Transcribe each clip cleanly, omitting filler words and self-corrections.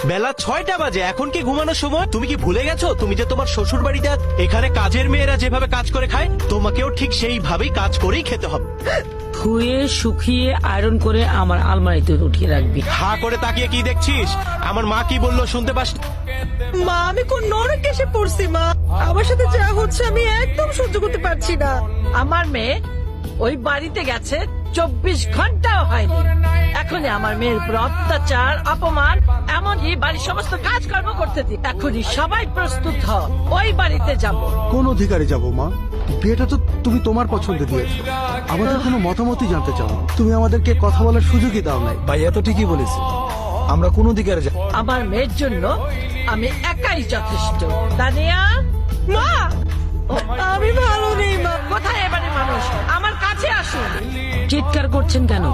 বেলা 6টা বাজে, এখন কি ঘুমানোর সময়? তুমি কি ভুলে গেছো তুমি যে তোমার শ্বশুর বাড়িতে আছো? এখানে কাজের মেয়েরা যেভাবে কাজ করে খায়, তোমাকেও ঠিক সেইভাবেই কাজ করেই খেতে হবে। ধুয়ে শুকিয়ে আয়রন করে আমার আলমারিতে উঠিয়ে রাখবি। হা করে তাকিয়ে কি দেখছিস? আমার মা কি বললো শুনতে পাস? মা আমি কোন নরক এসে পড়ছি মা, আমার সাথে যা হচ্ছে আমি একদম সহ্য করতে পারছি না। আমার মেয়ে ওই বাড়িতে গেছে 24 ঘন্টাও হয়নি, এখনই আমার মেয়ের উপর অত্যাচার, অপমান, এমনই বাড়ির সমস্ত কাজকর্ম করতে দি। এখনই সবাই প্রস্তুত হ, ওই বাড়িতে যাব। কোন অধিকারে যাব মা? বিয়েটা তো তুমি তোমার পছন্দে দিয়েছো, আমাদের কোনো মতামতই জানতে চাও না। তুমি আমাদেরকে কথা বলার সুযোগই দাও নাই। ভাইয়া তো ঠিকই বলেছে, আমরা কোন অধিকারে যাব? আমার মেয়ের জন্য আমি একাই যথেষ্ট। তানিয়া, মা আমি ভালো নেই মা। কোথায় এবারে মানুষ? আমার কাছে আসুন। চিৎকার করছেন কেন?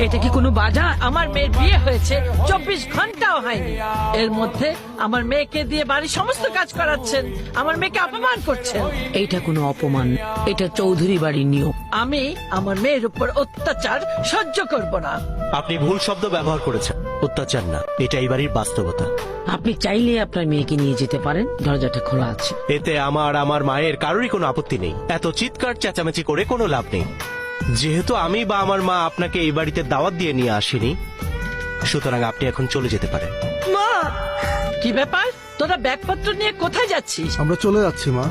এটা কি কোনো বাজার? আমার মেয়ের বিয়ে হয়েছে 24 ঘন্টাও হয়নি, এর মধ্যে আমার মেয়েকে দিয়ে বাড়ির সমস্ত কাজ করাচ্ছেন, আমার মেয়েকে অপমান করছেন। এইটা কোনো অপমান, এটা চৌধুরী বাড়ির নিয়ম। আমি আমার মেয়ের উপর অত্যাচার সহ্য করব না। আপনি ভুল শব্দ ব্যবহার করেছেন। অত্যাচার না, এটা এই বাড়ির বাস্তবতা। আপনি চাইলে আপনার মেয়েকে নিয়ে যেতে পারেন, দরজাটা খোলা আছে। এতে আমার মায়ের কারোরই কোনো আপত্তি নেই। এত চিৎকার চেঁচামেচি করে কোনো লাভ নেই। যেহেতু আমি বা আমার মা আপনাকে এই বাড়িতে দাওয়াত দিয়ে নিয়ে আসিনি, সুতরাং আপনি এখন চলে যেতে পারেন। মা কি ব্যাপার, তোরা ব্যাগপত্র নিয়ে কোথায় যাচ্ছিস? আমরা চলে যাচ্ছি মা।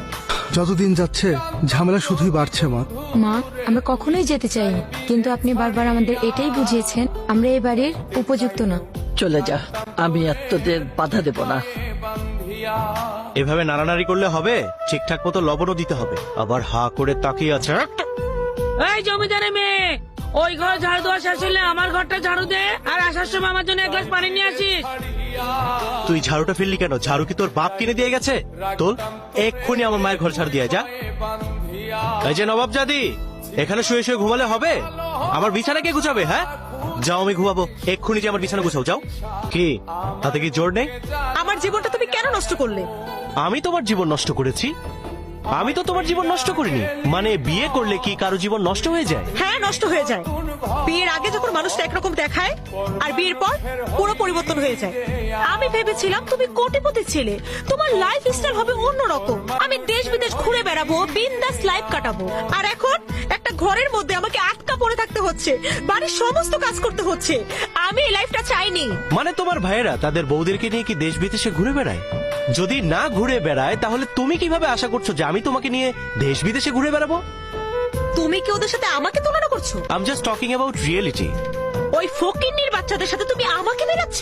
যতদিন যাচ্ছে ঝামেলা শুধুই বাড়ছে মা। মা আমরা কখনোই যেতে চাইনি, কিন্তু আপনি বারবার আমাদের এটাই বুঝিয়েছেন আমরা এই বাড়ির উপযুক্ত না। চলে যা, আমি আর তোদের বাধা দেব না। এভাবে নাড়ানাড়ি করলে হবে? ঠিকঠাক মতো লবণও দিতে হবে। আবার হা করে তাকিয়ে আছে। এই জমিদারের মেয়ে, ওই ঘর ঝাড়ু দেওয়া শেষ হলে আমার ঘরটা ঝাড়ু দে, আর আসার সময় আমার জন্য এক গ্লাস পানি নিয়ে আসিস। তুই ঝাড়ুটা ফেললি কেন? ঝাড়ু কি তোর বাপ কিনে দিয়ে গেছে? তোল, এক্ষুনি আমার মায়ের ঘর ঝাড়ু দিয়ে যা। এই যে নবাব জাদি, এখানে শুয়ে শুয়ে ঘুমালে হবে? আমার বিছানা কে গুছাবে? হ্যাঁ যাও, আমি ঘুমাবো। এক্ষুনি যে আমার বিছানা গুছাও, যাও। কি তাতে কি জোর নেই? আমার জীবনটা তুমি কেন নষ্ট করলে? আমি তোমার জীবন নষ্ট করেছি? আমি তো তোমার জীবন নষ্ট করিনি। মানে বিয়ে করলে কি কারো জীবন নষ্ট হয়ে যায়? হ্যাঁ নষ্ট হয়ে যায়। বিয়ের আগে যখন মানুষটা একরকম দেখায়, আর বিয়ের পর পুরো পরিবর্তন হয়ে যায়। আমি ভেবেছিলাম তুমি কোটিপতি ছেলে, তোমার লাইফ স্টাইল হবে অন্যরকম, আমি দেশ বিদেশ ঘুরে বেড়াবো, বিন্দাস লাইফ কাটাবো। আর এখন একটা ঘরের মধ্যে আমাকে আটকা পড়ে থাকতে হচ্ছে, বাড়ির সমস্ত কাজ করতে হচ্ছে। আমি এই লাইফটা চাইনি। মানে তোমার ভাইয়েরা তাদের বউদেরকে নিয়ে কি দেশ বিদেশে ঘুরে বেড়ায়? যদি না ঘুরে বেড়ায়, তাহলে তুমি কিভাবে আশা করছো যে আমি তোমাকে নিয়ে দেশ বিদেশে ঘুরে বেড়াবো? তুমি কি ওদের সাথে আমাকে তুলনা করছো? I am just talking about reality. ওই ফকিন্নির বাচ্চাদের সাথে তুমি আমাকে মেলাচ্ছ?